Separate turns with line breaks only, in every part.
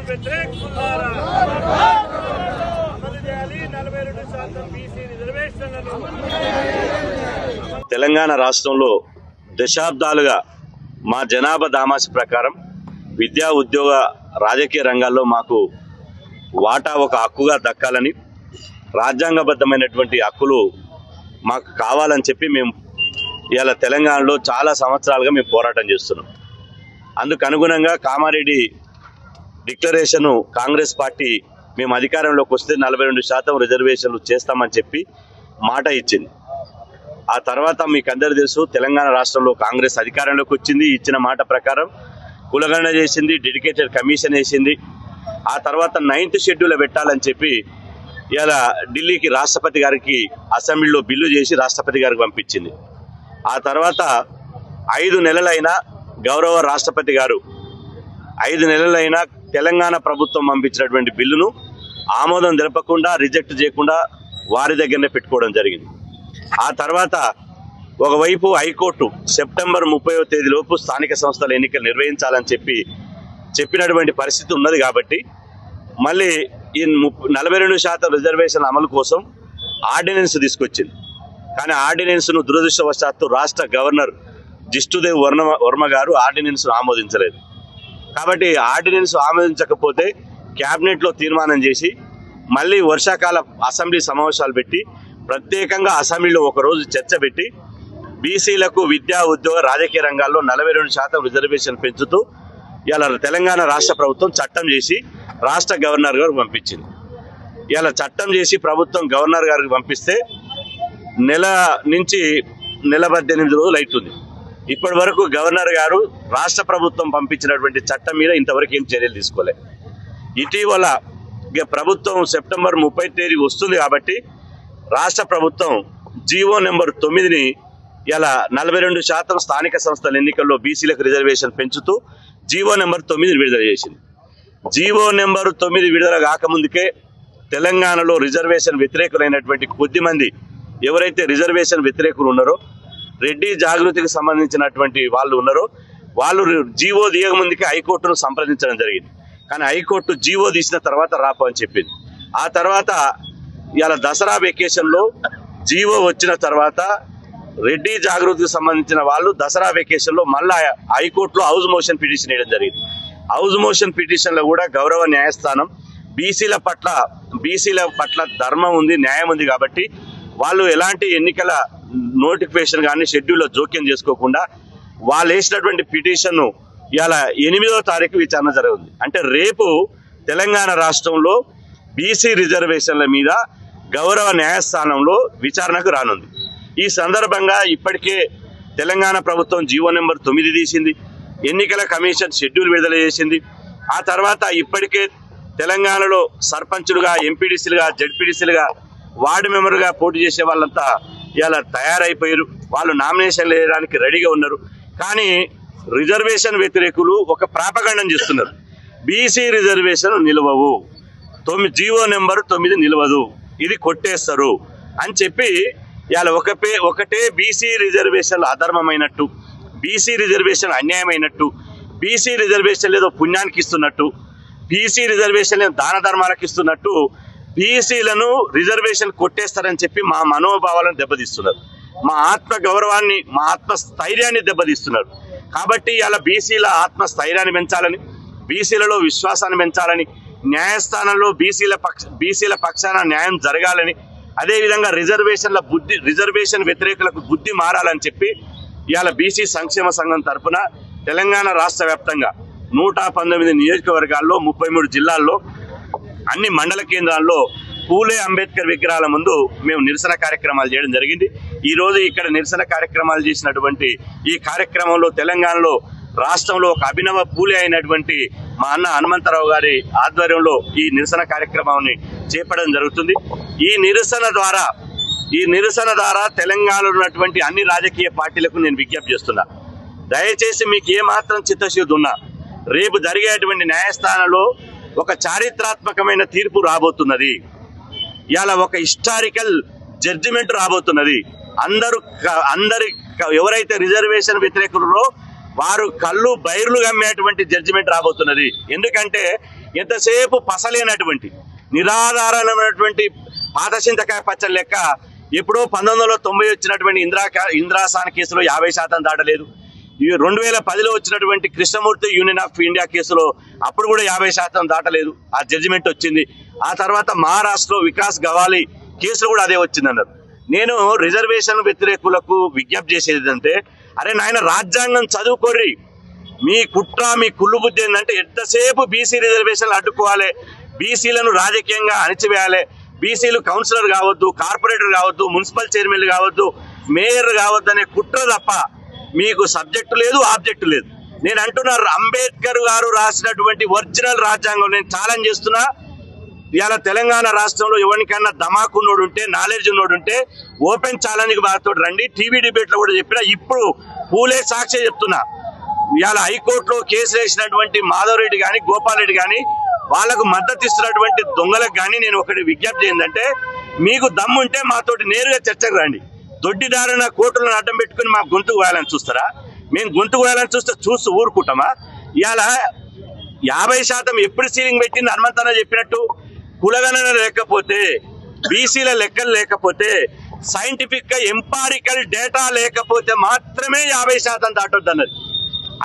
వ్యతిరేక సుల్లారా అమలు చేయాలి 42% బీసీ రిజర్వేషన్లను.
తెలంగాణ రాష్ట్రంలో దశాబ్దాలుగా మా జనాభా దామాష ప్రకారం విద్యా ఉద్యోగ రాజకీయ రంగాల్లో మాకు వాటా ఒక హక్కుగా దక్కాలని, రాజ్యాంగబద్ధమైనటువంటి హక్కులు మాకు కావాలని చెప్పి మేము ఇవాళ తెలంగాణలో చాలా సంవత్సరాలుగా మేము పోరాటం చేస్తున్నాం. అందుకు అనుగుణంగా కామారెడ్డి డిక్లరేషను కాంగ్రెస్ పార్టీ మేము అధికారంలోకి వస్తే 42% రిజర్వేషన్లు చేస్తామని చెప్పి మాట ఇచ్చింది. ఆ తర్వాత మీకు అందరూ తెలుసు, తెలంగాణ రాష్ట్రంలో కాంగ్రెస్ అధికారంలోకి వచ్చింది. ఇచ్చిన మాట ప్రకారం కులగణన చేసింది, డెడికేటెడ్ కమిషన్ వేసింది. ఆ తర్వాత 9th షెడ్యూల్ పెట్టాలని చెప్పి ఇలా ఢిల్లీకి రాష్ట్రపతి గారికి అసెంబ్లీలో బిల్లు చేసి రాష్ట్రపతి గారికి పంపించింది. ఆ తర్వాత 5 నెలలైనా గౌరవ రాష్ట్రపతి గారు 5 నెలలైనా తెలంగాణ ప్రభుత్వం పంపించినటువంటి బిల్లును ఆమోదం తెలపకుండా, రిజెక్ట్ చేయకుండా వారి దగ్గరనే పెట్టుకోవడం జరిగింది. ఆ తర్వాత ఒకవైపు హైకోర్టు సెప్టెంబర్ 30వ తేదీలోపు స్థానిక సంస్థల ఎన్నికలు నిర్వహించాలని చెప్పినటువంటి పరిస్థితి ఉన్నది. కాబట్టి మళ్ళీ ఈ 42% రిజర్వేషన్ అమలు కోసం ఆర్డినెన్స్ తీసుకొచ్చింది. కానీ ఆర్డినెన్స్ను దురదృష్టవశాత్తు రాష్ట్ర గవర్నర్ జిష్ణుదేవ్ వర్మ గారు ఆర్డినెన్స్ను ఆమోదించలేదు. కాబట్టి ఆర్డినెన్స్ ఆమోదించకపోతే క్యాబినెట్లో తీర్మానం చేసి మళ్ళీ వర్షాకాల అసెంబ్లీ సమావేశాలు పెట్టి ప్రత్యేకంగా అసెంబ్లీలో ఒకరోజు చర్చ పెట్టి బీసీలకు విద్యా ఉద్యోగ రాజకీయ రంగాల్లో 42% రిజర్వేషన్ పెంచుతూ ఇలా తెలంగాణ రాష్ట్ర ప్రభుత్వం చట్టం చేసి రాష్ట్ర గవర్నర్ గారికి పంపించింది. ఇలా చట్టం చేసి ప్రభుత్వం గవర్నర్ గారికి పంపిస్తే నెల నుంచి 18 రోజులు అవుతుంది. ఇప్పటి వరకు గవర్నర్ గారు రాష్ట్ర ప్రభుత్వం పంపించినటువంటి చట్టం మీద ఇంతవరకు ఏం చర్యలు తీసుకోలేదు. ఇటీవల ఇక ప్రభుత్వం సెప్టెంబర్ 30 తేదీ వస్తుంది కాబట్టి రాష్ట్ర ప్రభుత్వం జీవో నెంబర్ 9ని ఇలా 42% స్థానిక సంస్థల ఎన్నికల్లో బీసీలకు రిజర్వేషన్ పెంచుతూ జీవో నెంబర్ 9ని విడుదల చేసింది. జీవో నెంబర్ 9 విడుదల కాకముందుకే తెలంగాణలో రిజర్వేషన్ వ్యతిరేకులైనటువంటి కొద్దిమంది ఎవరైతే రిజర్వేషన్ వ్యతిరేకులు ఉన్నారో, రెడ్డి జాగృతికి సంబంధించినటువంటి వాళ్ళు ఉన్నారో, వాళ్ళు జీవో దిగక ముందుకే హైకోర్టును సంప్రదించడం జరిగింది. కానీ హైకోర్టు జీవో తీసిన తర్వాత రాపు అని చెప్పింది. ఆ తర్వాత ఇలా దసరా వెకేషన్లో జీవో వచ్చిన తర్వాత రెడ్డి జాగృతికి సంబంధించిన వాళ్ళు దసరా వెకేషన్లో మళ్ళా హైకోర్టులో హౌస్ మోషన్ పిటిషన్ వేయడం జరిగింది. హౌస్ మోషన్ పిటిషన్లో కూడా గౌరవ న్యాయస్థానం బీసీల పట్ల ధర్మం ఉంది, న్యాయం ఉంది కాబట్టి వాళ్ళు ఎలాంటి ఎన్నికల నోటిఫికేషన్ కానీ షెడ్యూల్లో జోక్యం చేసుకోకుండా వాళ్ళు వేసినటువంటి పిటిషన్ను ఇలా 8వ తారీఖు విచారణ జరుగుతుంది. అంటే రేపు తెలంగాణ రాష్ట్రంలో బీసీ రిజర్వేషన్ల మీద గౌరవ న్యాయస్థానంలో విచారణకు రానుంది. ఈ సందర్భంగా ఇప్పటికే తెలంగాణ ప్రభుత్వం జీవో నెంబర్ 9 తీసింది, ఎన్నికల కమిషన్ షెడ్యూల్ విడుదల చేసింది. ఆ తర్వాత ఇప్పటికే తెలంగాణలో సర్పంచులుగా, ఎంపీడీసీలుగా, జడ్పీడీసీలుగా, వార్డు మెంబర్గా పోటీ చేసే వాళ్ళంతా ఇలా తయారైపోయారు. వాళ్ళు నామినేషన్లు వేయడానికి రెడీగా ఉన్నారు. కానీ రిజర్వేషన్ వ్యతిరేకులు ఒక ప్రాపగండం చేస్తున్నారు. బీసీ రిజర్వేషన్ నిలవవు, జీవో నెంబర్ 9 నిలవదు, ఇది కొట్టేస్తారు అని చెప్పి ఇలా ఒకటే బీసీ రిజర్వేషన్లు అధర్మమైనట్టు, బీసీ రిజర్వేషన్ అన్యాయమైనట్టు, బీసీ రిజర్వేషన్ ఏదో పుణ్యానికి ఇస్తున్నట్టు, బీసీ రిజర్వేషన్ దాన ధర్మాలకు ఇస్తున్నట్టు బీసీలను రిజర్వేషన్ కొట్టేస్తారని చెప్పి మా మనోభావాలను దెబ్బతీస్తున్నారు. మా ఆత్మ గౌరవాన్ని, మా ఆత్మ స్థైర్యాన్ని దెబ్బతీస్తున్నారు. కాబట్టి ఇలా బీసీల ఆత్మ స్థైర్యాన్ని పెంచాలని, బీసీలలో విశ్వాసాన్ని పెంచాలని, న్యాయస్థానంలో బీసీల పక్షాన న్యాయం జరగాలని, అదేవిధంగా రిజర్వేషన్ వ్యతిరేకులకు బుద్ధి మారాలని చెప్పి ఇవాళ బీసీ సంక్షేమ సంఘం తరఫున తెలంగాణ రాష్ట్ర వ్యాప్తంగా 119 నియోజకవర్గాల్లో 33 జిల్లాల్లో అన్ని మండల కేంద్రాల్లో పూలే అంబేద్కర్ విగ్రహాల ముందు మేము నిరసన కార్యక్రమాలు చేయడం జరిగింది. ఈరోజు ఇక్కడ నిరసన కార్యక్రమాలు చేసినటువంటి ఈ కార్యక్రమంలో తెలంగాణలో రాష్ట్రంలో ఒక అభినవ పూలే అయినటువంటి మా అన్న హనుమంతరావు గారి ఆధ్వర్యంలో ఈ నిరసన కార్యక్రమాన్ని చేపట్టడం జరుగుతుంది. ఈ నిరసన ద్వారా తెలంగాణలో ఉన్నటువంటి అన్ని రాజకీయ పార్టీలకు నేను విజ్ఞప్తి చేస్తున్నా, దయచేసి మీకు ఏమాత్రం చిత్తశుద్ధి ఉన్నా రేపు జరిగేటువంటి న్యాయస్థానంలో ఒక చారిత్రాత్మకమైన తీర్పు రాబోతున్నది. ఇవాళ ఒక హిస్టారికల్ జడ్జిమెంట్ రాబోతున్నది. అందరి ఎవరైతే రిజర్వేషన్ వ్యతిరేకులలో వారు కళ్ళు బైర్లు గమ్మేటువంటి జడ్జిమెంట్ రాబోతున్నది. ఎందుకంటే ఎంతసేపు పసలేనటువంటి నిరాధారణమైనటువంటి పాత చింతకాయ పచ్చడి లెక్క ఎప్పుడో 1990 వచ్చినటువంటి ఇందిరాసాన్ కేసులో 50% దాటలేదు. 2010లో వచ్చినటువంటి కృష్ణమూర్తి యూనియన్ ఆఫ్ ఇండియా కేసులో అప్పుడు కూడా 50% దాటలేదు. ఆ జడ్జిమెంట్ వచ్చింది. ఆ తర్వాత మహారాష్ట్రలో వికాస్ గవాలి కేసులో కూడా అదే వచ్చిందన్నారు. నేను రిజర్వేషన్ వ్యతిరేకులకు విజ్ఞప్తి చేసేది అంటే, అరే నాయన రాజ్యాంగం చదువుకోర్రి. మీ కుట్ర మీ కుళ్ళు బుద్ధి ఏంటంటే ఎంతసేపు బీసీ రిజర్వేషన్లు అడ్డుకోవాలి, బీసీలను రాజకీయంగా అణిచివేయాలి, బీసీలు కౌన్సిలర్ కావద్దు, కార్పొరేటర్ కావద్దు, మున్సిపల్ చైర్మన్లు కావద్దు, మేయర్ కావద్దు అనే కుట్ర తప్ప మీకు సబ్జెక్టు లేదు, ఆబ్జెక్టు లేదు. నేను అంటున్నా, అంబేద్కర్ గారు రాసినటువంటి ఒరిజినల్ రాజ్యాంగం నేను ఛాలెంజ్ చేస్తున్నా. ఇవాళ తెలంగాణ రాష్ట్రంలో ఎవరికైనా ధమాకున్నోడు ఉంటే, నాలెడ్జ్ ఉన్నోడు ఉంటే ఓపెన్ ఛాలెంజ్కి బాతో రండి. టీవీ డిబేట్లో కూడా చెప్పినా, ఇప్పుడు పూలే సాక్షి చెప్తున్నా. ఇవాళ హైకోర్టులో కేసు వేసినటువంటి మాధవ్ రెడ్డి కానీ, గోపాల్ రెడ్డి కానీ, వాళ్లకు మద్దతు ఇస్తున్నటువంటి దొంగలకు కానీ నేను ఒకటి విజ్ఞప్తి ఏంటంటే, మీకు దమ్ముంటే మాతోటి నేరుగా చర్చకు రండి. దొడ్డిదారిన కోర్టులను అడ్డం పెట్టుకుని మా గొంతు కోయాలని చూస్తారా? మేము గొంతు కోయాలని చూస్తూ ఊరుకుంటామా? ఇవాళ 50% ఎప్పుడు సీలింగ్ పెట్టింది హనుమంతన్న చెప్పినట్టు, కులగణన లేకపోతే, బీసీల లెక్కలు లేకపోతే, సైంటిఫిక్ గా ఎంపారికల్ డేటా లేకపోతే మాత్రమే 50% దాటొద్దు అన్నది.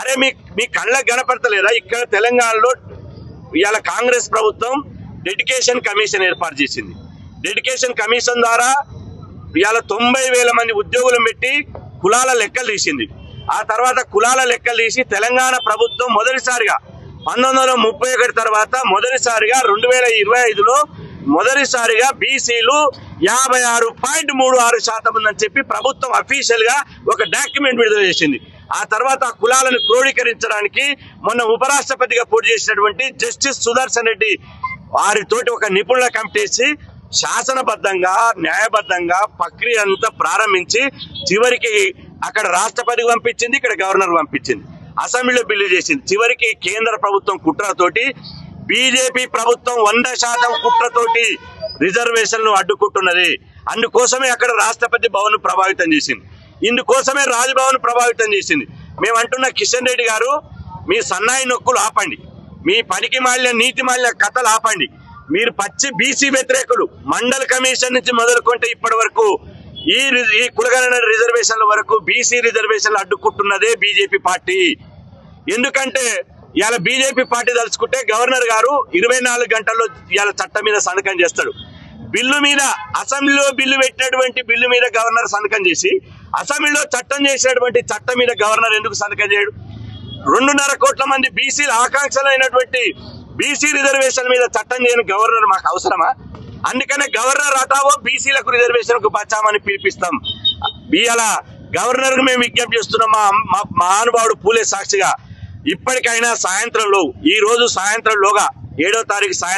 అరే మీ కళ్ళకు కనపడతలేదా? ఇక్కడ తెలంగాణలో ఇవాళ కాంగ్రెస్ ప్రభుత్వం డెడికేషన్ కమిషన్ ఏర్పాటు చేసింది. డెడికేషన్ కమిషన్ ద్వారా ఇవాళ 90,000 మంది ఉద్యోగులను పెట్టి కులాల లెక్కలు తీసింది. ఆ తర్వాత కులాల లెక్కలు తీసి తెలంగాణ ప్రభుత్వం మొదటిసారిగా 1931 తర్వాత మొదటిసారిగా 2025లో మొదటిసారిగా బీసీలు 56.36% ఉందని చెప్పి ప్రభుత్వం అఫీషియల్ గా ఒక డాక్యుమెంట్ విడుదల చేసింది. ఆ తర్వాత ఆ కులాలను క్రోడీకరించడానికి మొన్న ఉపరాష్ట్రపతిగా పోటీ చేసినటువంటి జస్టిస్ సుదర్శన్ రెడ్డి వారితోటి ఒక నిపుణుల కమిటీ శాసనబద్ధంగా న్యాయబద్ధంగా ప్రక్రియ అంతా ప్రారంభించి చివరికి అక్కడ రాష్ట్రపతికి పంపించింది, ఇక్కడ గవర్నర్ పంపించింది, అసెంబ్లీలో బిల్లు చేసింది. చివరికి కేంద్ర ప్రభుత్వం కుట్రతోటి, బీజేపీ ప్రభుత్వం 100% కుట్రతోటి రిజర్వేషన్లు అడ్డుకుంటున్నది. అందుకోసమే అక్కడ రాష్ట్రపతి భవన్ ప్రభావితం చేసింది, ఇందుకోసమే రాజ్భవన్ ప్రభావితం చేసింది. మేము అంటున్న కిషన్ రెడ్డి గారు, మీ సన్నాయి నొక్కులు ఆపండి, మీ పనికి మాలిన నీతి మాలిన కథలు ఆపండి. మీరు పచ్చి బీసీ వ్యతిరేకులు. మండల్ కమిషన్ నుంచి మొదలుకుంటే ఇప్పటి వరకు ఈ కులగణన రిజర్వేషన్ల వరకు బీసీ రిజర్వేషన్లు అడ్డుకుంటున్నదే బీజేపీ పార్టీ. ఎందుకంటే ఇవాళ బీజేపీ పార్టీ తలుచుకుంటే గవర్నర్ గారు 24 గంటల్లో ఇవాళ చట్టం మీద సంతకం చేస్తాడు. బిల్లు మీద అసెంబ్లీలో బిల్లు పెట్టినటువంటి బిల్లు మీద గవర్నర్ సంతకం చేసి, అసెంబ్లీలో చట్టం చేసినటువంటి చట్టం మీద గవర్నర్ ఎందుకు సంతకం చేయడు? 2.5 కోట్ల మంది బీసీల ఆకాంక్షలైనటువంటి బీసీ రిజర్వేషన్ మీద చట్టం చేయని గవర్నర్ మాకు అవసరమా? అందుకనే గవర్నర్ హఠావో బీసీలకు రిజర్వేషన్ కు బచామని పిలిపిస్తాం. ఇవాళ గవర్నర్ కు మేము విజ్ఞప్తి చేస్తున్నాం, మా మహానుభావుడు పూలే సాక్షిగా, ఇప్పటికైనా సాయంత్రంలో, ఈ రోజు సాయంత్రంలోగా 7వ తారీఖు